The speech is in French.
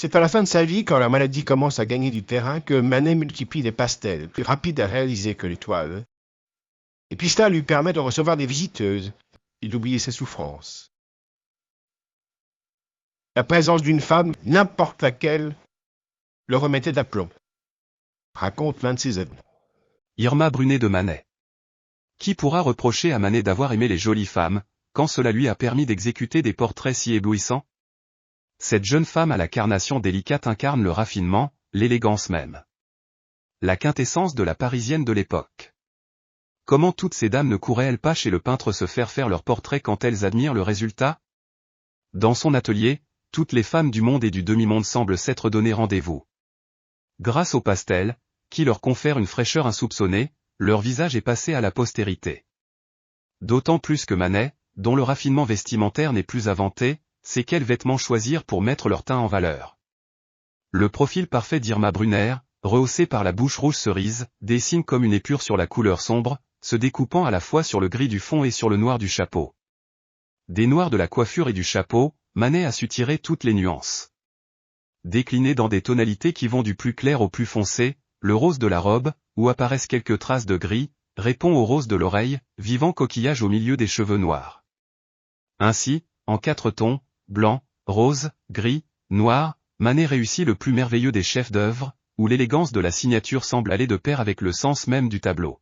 C'est à la fin de sa vie, quand la maladie commence à gagner du terrain, que Manet multiplie les pastels, plus rapides à réaliser que les toiles. Et puis cela lui permet de recevoir des visiteuses et d'oublier ses souffrances. La présence d'une femme, n'importe laquelle, le remettait d'aplomb. Raconte l'un de ses amis. Irma Brunet de Manet. Qui pourra reprocher à Manet d'avoir aimé les jolies femmes, quand cela lui a permis d'exécuter des portraits si éblouissants? Cette jeune femme à la carnation délicate incarne le raffinement, l'élégance même. La quintessence de la Parisienne de l'époque. Comment toutes ces dames ne couraient-elles pas chez le peintre se faire leur portrait quand elles admirent le résultat? Dans son atelier, toutes les femmes du monde et du demi-monde semblent s'être donné rendez-vous. Grâce au pastel, qui leur confère une fraîcheur insoupçonnée, leur visage est passé à la postérité. D'autant plus que Manet, dont le raffinement vestimentaire n'est plus inventé, sait quels vêtements choisir pour mettre leur teint en valeur. Le profil parfait d'Irma Brunet, rehaussé par la bouche rouge cerise, dessine comme une épure sur la couleur sombre, se découpant à la fois sur le gris du fond et sur le noir du chapeau. Des noirs de la coiffure et du chapeau, Manet a su tirer toutes les nuances. Décliné dans des tonalités qui vont du plus clair au plus foncé, le rose de la robe, où apparaissent quelques traces de gris, répond au rose de l'oreille, vivant coquillage au milieu des cheveux noirs. Ainsi, en 4 tons, blanc, rose, gris, noir, Manet réussit le plus merveilleux des chefs-d'œuvre, où l'élégance de la signature semble aller de pair avec le sens même du tableau.